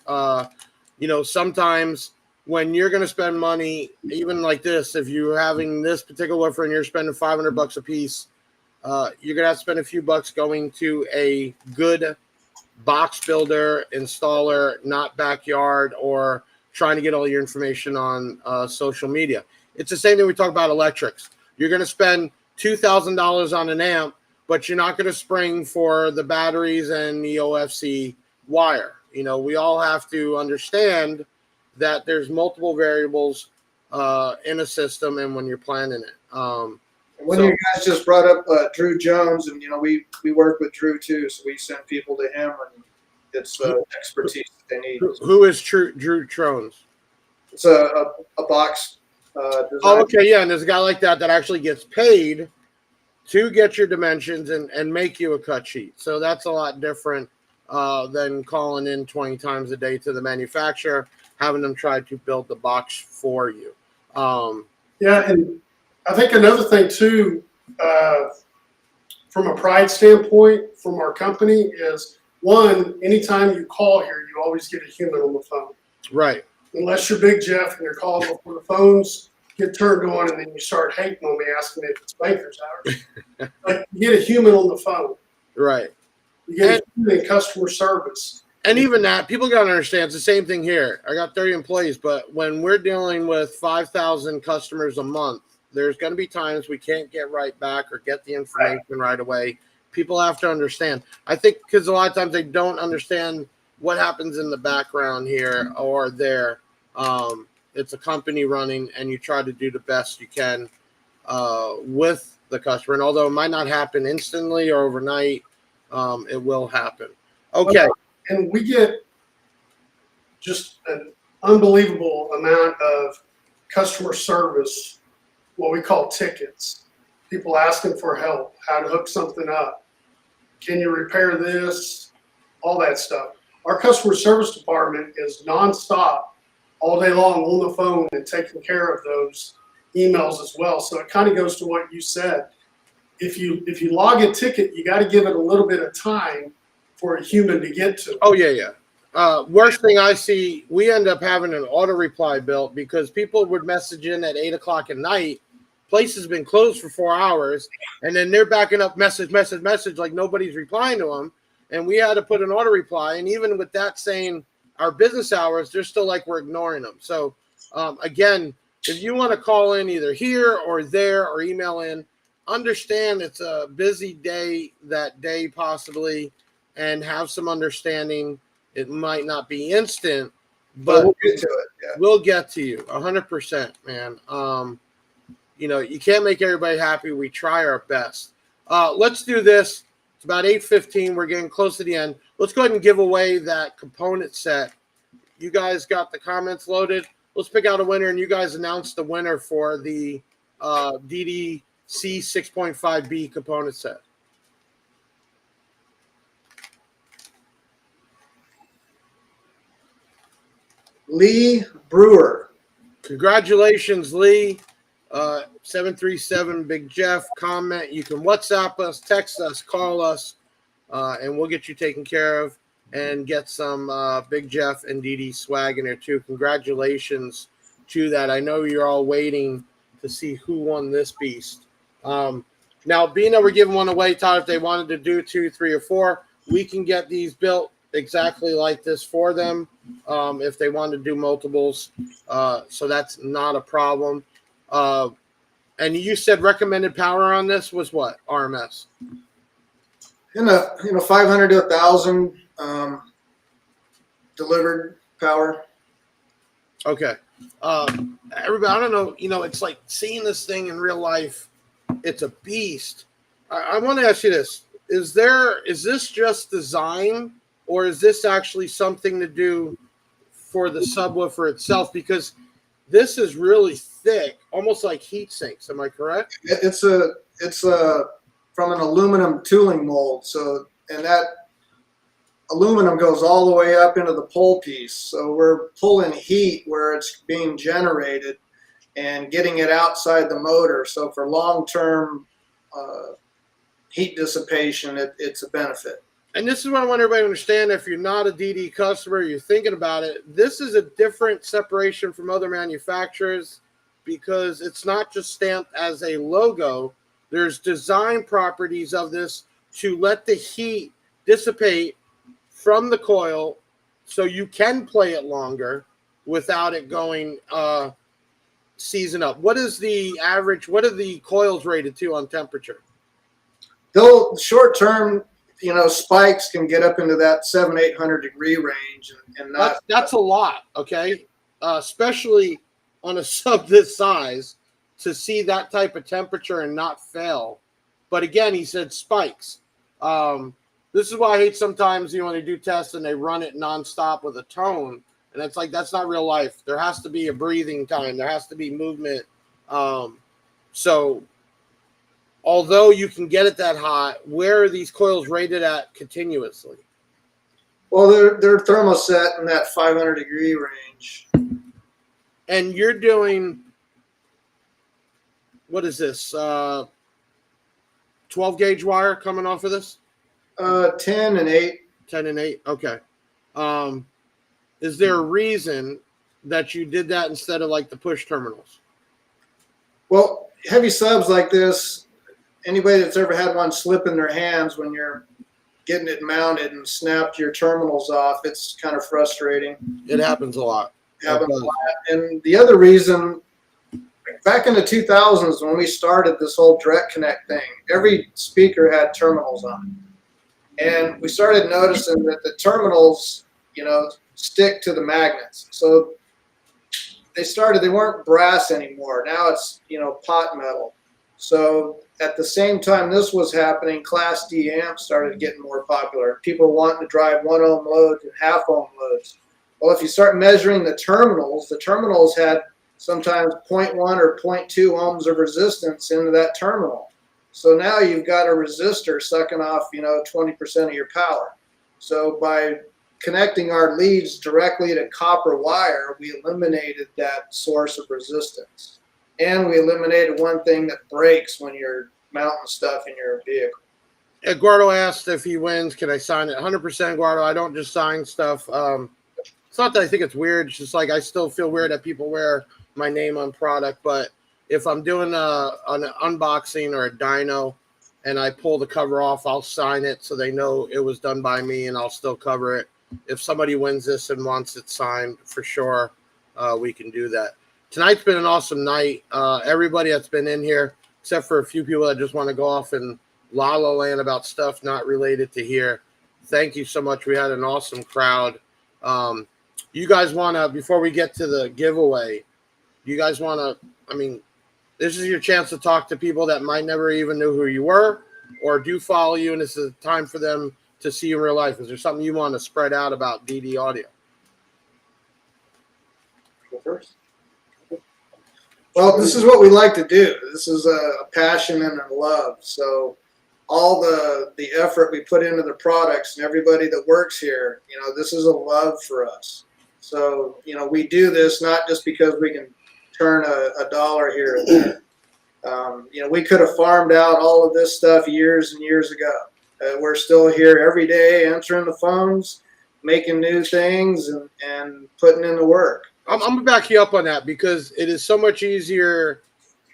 Sometimes when you're going to spend money, even like this, if you're having this particular offer and you're spending $500 a piece, you're going to have to spend a few bucks going to a good box builder, installer, not backyard, or trying to get all your information on social media. It's the same thing we talk about electrics. You're going to spend $2,000 on an amp, but you're not going to spring for the batteries and the OFC wire. We all have to understand that there's multiple variables in a system and when you're planning it. You guys just brought up Drew Jones, and we work with Drew too, so we send people to him, and it's expertise that they need. Who is Drew Trones? It's a box design. Oh, okay, yeah, and there's a guy like that actually gets paid to get your dimensions and make you a cut sheet. So that's a lot different than calling in 20 times a day to the manufacturer, having them try to build the box for you. And I think another thing too, from a pride standpoint, from our company is, one, anytime you call here, you always get a human on the phone. Right. Unless you're Big Jeff and you're calling before the phones get turned on and then you start hating on me asking me if it's banker's hours. Like, you get a human on the phone. Right. You get a human in customer service. And even that, people got to understand, it's the same thing here. I got 30 employees, but when we're dealing with 5,000 customers a month, there's going to be times we can't get right back or get the information right away. People have to understand. I think because a lot of times they don't understand what happens in the background here or there. It's a company running, and you try to do the best you can with the customer. And although it might not happen instantly or overnight, it will happen. Okay. And we get just an unbelievable amount of customer service, what we call tickets. People asking for help, how to hook something up. Can you repair this? All that stuff. Our customer service department is nonstop all day long on the phone and taking care of those emails as well. So it kind of goes to what you said. If you log a ticket, you got to give it a little bit of time for a human to get to it. Oh yeah. Worst thing I see, we end up having an auto reply built because people would message in at 8 o'clock at night. Place has been closed for 4 hours, and then they're backing up message like nobody's replying to them. And we had to put an auto reply. And even with that saying our business hours, they're still like we're ignoring them. So again, if you want to call in either here or there or email in, understand it's a busy day that day possibly, and have some understanding. It might not be instant, but we'll get to it. Yeah. we'll get to you 100%, man. You can't make everybody happy. We try our best. Let's do this. It's about 8:15. We're getting close to the end. Let's go ahead and give away that component set. You guys got the comments loaded. Let's pick out a winner, and you guys announce the winner for the DDC 6.5B component set. Lee Brewer. Congratulations, Lee. 737 Big Jeff. Comment. You can WhatsApp us, text us, call us, and we'll get you taken care of and get some Big Jeff and DD swag in there too. Congratulations to that. I know you're all waiting to see who won this beast. Now, being that we're giving one away, Todd, if they wanted to do 2, 3, or 4, we can get these built exactly like this for them if they want to do multiples. So that's not a problem. And you said recommended power on this was what? RMS? In a 500 to 1,000 delivered power. Okay. Everybody, I don't know. It's like seeing this thing in real life. It's a beast. I want to ask you this. Is this just design, or is this actually something to do for the subwoofer itself? Because this is really thick, almost like heat sinks. Am I correct? It's from an aluminum tooling mold. So, and that aluminum goes all the way up into the pole piece. So we're pulling heat where it's being generated and getting it outside the motor. So for long-term heat dissipation, it's a benefit. And this is what I want everybody to understand. If you're not a DD customer, you're thinking about it, this is a different separation from other manufacturers because it's not just stamped as a logo. There's design properties of this to let the heat dissipate from the coil so you can play it longer without it going season up. What is the average? What are the coils rated to on temperature? Though short term, spikes can get up into that 700-800 degree range, and that's a lot, okay? Especially on a sub this size, to see that type of temperature and not fail. But again, he said spikes. This is why I hate sometimes when they do tests and they run it nonstop with a tone, and it's like that's not real life. There has to be a breathing time. There has to be movement. So although you can get it that hot, where are these coils rated at continuously? Well, they're thermoset in that 500 degree range. And you're doing, what is this? 12 gauge wire coming off of this? 10 and 8. 10 and 8. Okay. Is there a reason that you did that instead of like the push terminals? Well, heavy subs like this, anybody that's ever had one slip in their hands when you're getting it mounted and snapped your terminals off, it's kind of frustrating. It happens a lot. And the other reason, back in the 2000s when we started this whole direct connect thing, every speaker had terminals on it. And we started noticing that the terminals, stick to the magnets. So they weren't brass anymore. Now it's, pot metal. So at the same time this was happening, Class D amps started getting more popular. People wanting to drive 1 ohm loads and half ohm loads. Well, if you start measuring the terminals had sometimes 0.1 or 0.2 ohms of resistance into that terminal. So now you've got a resistor sucking off, 20% of your power. So by connecting our leads directly to copper wire, we eliminated that source of resistance. and we eliminated one thing that breaks when you're mounting stuff in your vehicle. Eduardo asked if he wins, can I sign it? 100%, Eduardo. I don't just sign stuff. It's not that I think it's weird. It's just like I still feel weird that people wear my name on product. But if I'm doing an unboxing or a dyno and I pull the cover off, I'll sign it so they know it was done by me, and I'll still cover it. If somebody wins this and wants it signed, for sure, we can do that. Tonight's been an awesome night. Everybody that's been in here, except for a few people that just want to go off and la la land about stuff not related to here. Thank you so much. We had an awesome crowd. You guys want to, before we get to the giveaway, you guys want to, I mean, this is your chance to talk to people that might never even knew who you were or do follow you, and this is a time for them to see you in real life. Is there something you want to spread out about DD Audio? Go first. Well, this is what we like to do. This is a passion and a love. So all the effort we put into the products and everybody that works here, you know, this is a love for us. So, you know, we do this not just because we can turn a dollar here and there. You know, we could have farmed out all of this stuff years and years ago. We're still here every day answering the phones, making new things, and putting in the work. I'm going to back you up on that, because it is so much easier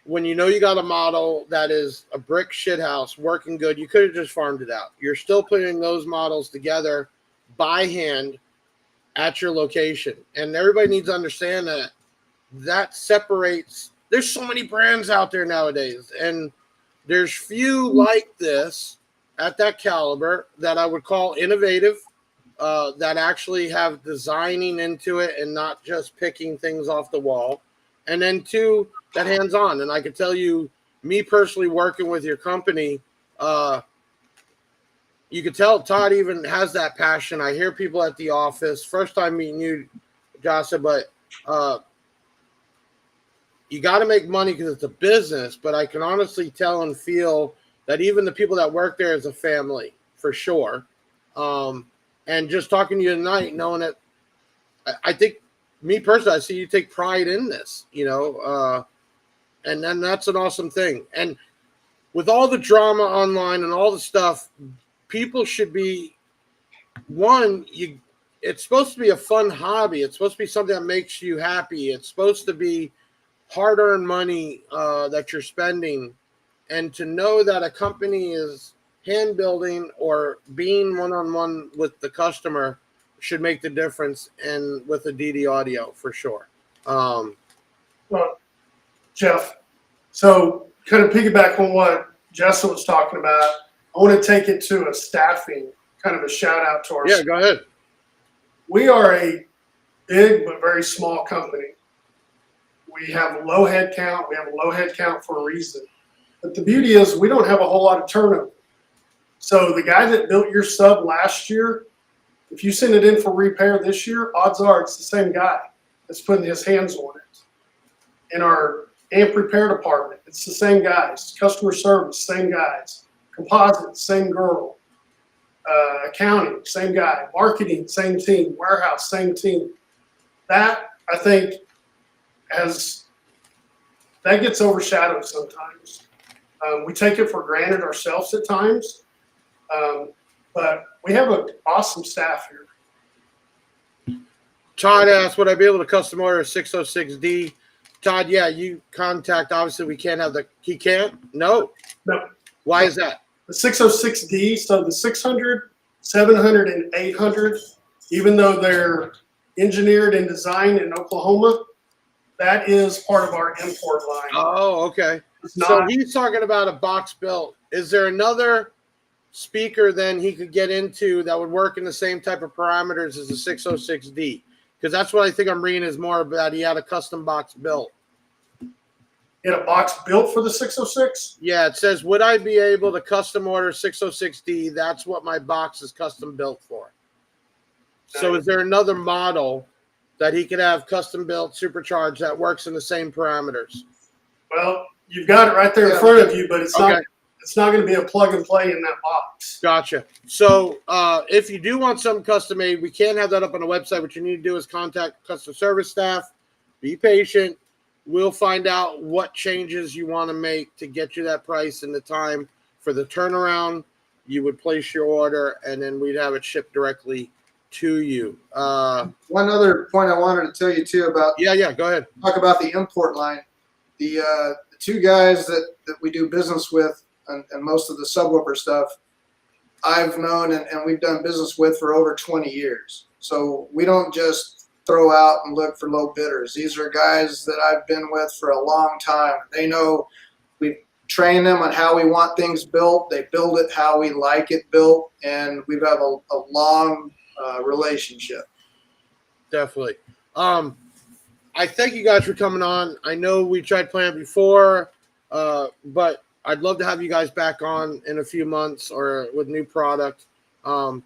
when you know you got a model that is a brick shithouse working good. You could have just farmed it out. You're still putting those models together by hand at your location. And everybody needs to understand that separates. There's so many brands out there nowadays, and there's few like this at that caliber that I would call innovative, that actually have designing into it and not just picking things off the wall. And then two, that hands-on. And I can tell you, me personally working with your company, you could tell Todd even has that passion. I hear people at the office, first time meeting you, Jossa, but you got to make money because it's a business. But I can honestly tell and feel that even the people that work there is a family, for sure. And just talking to you tonight, knowing that, I think, me personally, I see you take pride in this, you know, and then that's an awesome thing. And with all the drama online and all the stuff, people should be, it's supposed to be a fun hobby. It's supposed to be something that makes you happy. It's supposed to be hard-earned money that you're spending. And to know that a company is hand building or being one-on-one with the customer should make the difference, and with the DD Audio, for sure. Well, Jeff, so kind of piggyback on what Jessa was talking about, I want to take it to a staffing, kind of a shout out to our Yeah, go ahead. We are a big but very small company. We have a low head count. We have a low head count for a reason. But the beauty is we don't have a whole lot of turnover. So the guy that built your sub last year, if you send it in for repair this year, odds are it's the same guy that's putting his hands on it. In our amp repair department, it's the same guys. Customer service, same guys. Composite, same girl. Accounting, same guy. Marketing, same team. Warehouse, same team. That, I think, that gets overshadowed sometimes. We take it for granted ourselves at times, but we have an awesome staff here. Todd asked, would I be able to custom order a 606D? Todd, yeah, you contact, obviously we can't have he can't? No. Why is that? The 606D, so the 600, 700, and 800, even though they're engineered and designed in Oklahoma, that is part of our import line. Oh, okay. So he's talking about a box built. Is there another speaker then he could get into that would work in the same type of parameters as the 606D? Because that's what I think I'm reading is more about. He had a custom box built. In a box built for the 606? Yeah, it says, would I be able to custom order 606D? That's what my box is custom built for. So is there another model that he could have custom built, supercharged, that works in the same parameters? Well, you've got it right there in front of you, but it's not going to be a plug and play in that box. Gotcha. So if you do want something custom made, we can't have that up on the website. What you need to do is contact customer service staff, be patient, we'll find out what changes you want to make to get you that price and the time for the turnaround. You would place your order, and then we'd have it shipped directly to you. One other point I wanted to tell you too about. Yeah, go ahead. Talk about the import line. The two guys that we do business with and most of the subwoofer stuff I've known and we've done business with for over 20 years. So we don't just throw out and look for low bidders. These are guys that I've been with for a long time. They know we train them on how we want things built. They build it how we like it built, and we have a long relationship. Definitely. I thank you guys for coming on. I know we tried playing before, but I'd love to have you guys back on in a few months or with new product. You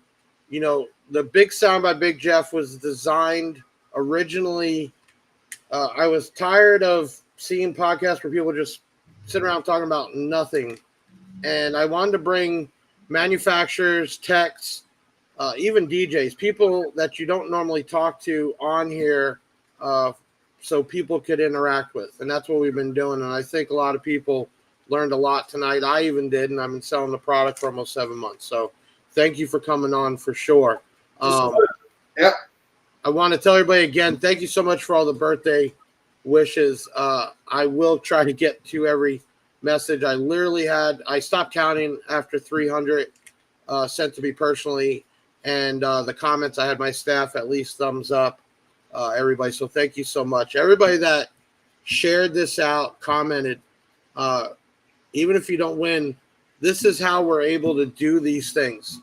know, the Big Sound by Big Jeff was designed originally. I was tired of seeing podcasts where people just sit around talking about nothing. And I wanted to bring manufacturers, techs, even DJs, people that you don't normally talk to on here, so people could interact with. And that's what we've been doing. And I think a lot of people learned a lot tonight. I even did, and I've been selling the product for almost 7 months. So thank you for coming on for sure. Yep. I want to tell everybody again, thank you so much for all the birthday wishes. I will try to get to every message. I stopped counting after 300 sent to me personally. And the comments, I had my staff at least thumbs up, everybody. So thank you so much. Everybody that shared this out, commented, even if you don't win, this is how we're able to do these things.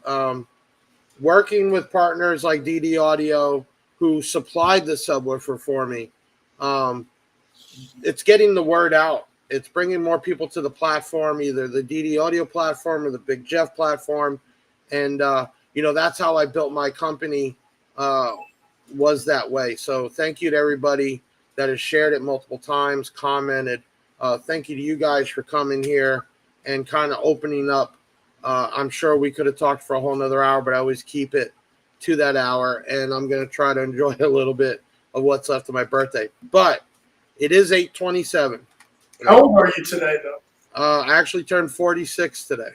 Working with partners like DD Audio, who supplied the subwoofer for me, it's getting the word out. It's bringing more people to the platform, either the DD Audio platform or the Big Jeff platform. And, you know, that's how I built my company, was that way. So thank you to everybody that has shared it multiple times, commented. Thank you to you guys for coming here and kind of opening up. I'm sure we could have talked for a whole nother hour, but I always keep it to that hour. And I'm going to try to enjoy a little bit of what's left of my birthday. But it is 8/27. How old are you today, though? I actually turned 46 today.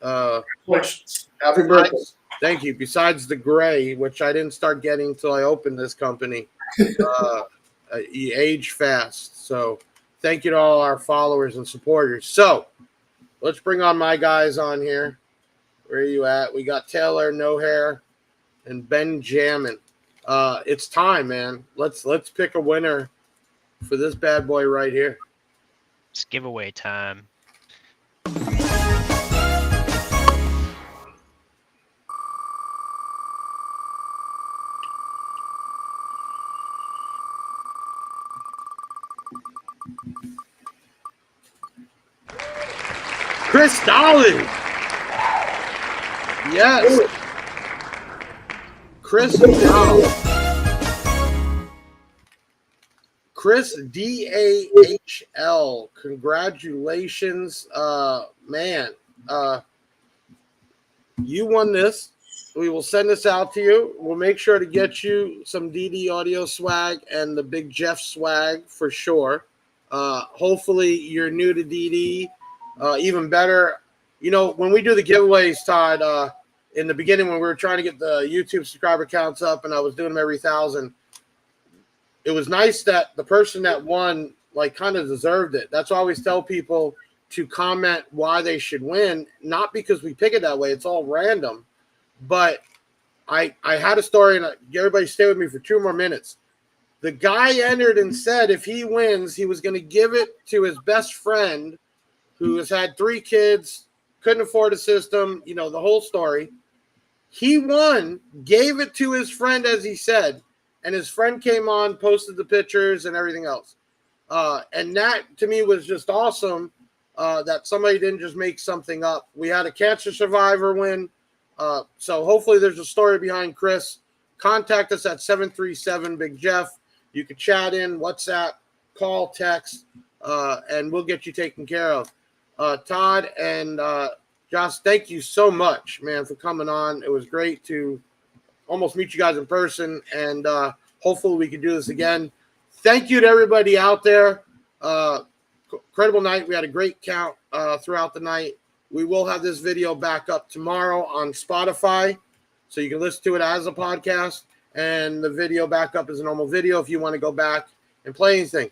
Congratulations. Happy birthday. Thank you. Besides the gray, which I didn't start getting until I opened this company, you age fast. So thank you to all our followers and supporters. So let's bring on my guys on here. Where are you at? We got Taylor, No Hair, and Benjamin. It's time, man. Let's pick a winner for this bad boy right here. It's giveaway time. Chris Dolly. Yes. Chris Dolly. Chris DAHL. Congratulations. Man. You won this. We will send this out to you. We'll make sure to get you some DD Audio swag and the Big Jeff swag for sure. Hopefully you're new to DD. Even better, you know, when we do the giveaways, Todd, in the beginning when we were trying to get the YouTube subscriber counts up and I was doing them every 1,000, it was nice that the person that won, like, kind of deserved it. That's why I always tell people to comment why they should win, not because we pick it that way. It's all random. But I had a story, and everybody stay with me for 2 more minutes. The guy entered and said if he wins, he was going to give it to his best friend who has had 3 kids, couldn't afford a system, you know, the whole story. He won, gave it to his friend, as he said, and his friend came on, posted the pictures and everything else. And that, to me, was just awesome, that somebody didn't just make something up. We had a cancer survivor win. So hopefully there's a story behind Chris. Contact us at 737-BIG-JEFF. You can chat in, WhatsApp, call, text, and we'll get you taken care of. Todd and Josh, thank you so much, man, for coming on. It was great to almost meet you guys in person, and hopefully we can do this again. Thank you to everybody out there. Incredible night. We had a great count throughout the night. We will have this video back up tomorrow on Spotify, so you can listen to it as a podcast, and the video back up as a normal video if you want to go back and play anything.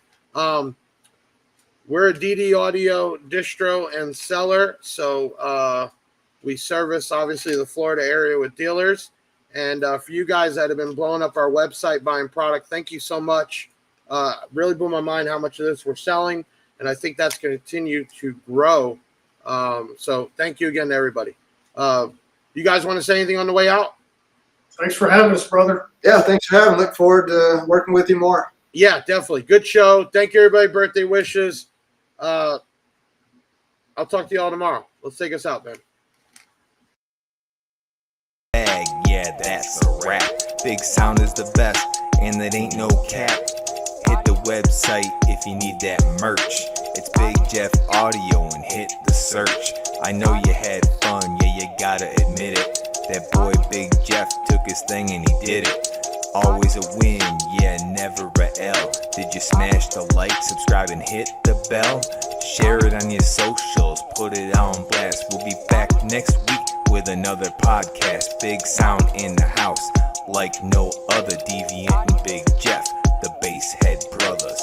We're a DD Audio distro and seller, so we service, obviously, the Florida area with dealers. And for you guys that have been blowing up our website buying product, thank you so much. Really blew my mind how much of this we're selling, and I think that's going to continue to grow. So thank you again to everybody. You guys want to say anything on the way out? Thanks for having us, brother. Yeah, thanks for having me. Look forward to working with you more. Yeah, definitely. Good show. Thank you, everybody. Birthday wishes. I'll talk to you all tomorrow. Let's take us out, man. Yeah, that's a wrap. Big Sound is the best, and that ain't no cap. Hit the website if you need that merch. It's Big Jeff Audio and hit the search. I know you had fun, yeah, you gotta admit it. That boy Big Jeff took his thing and he did it. Always a win, yeah, never a L. Did you smash the like, subscribe, and hit the bell? Share it on your socials, put it on blast. We'll be back next week with another podcast. Big Sound in the house, like no other. Deviant and Big Jeff, the Basshead Brothers.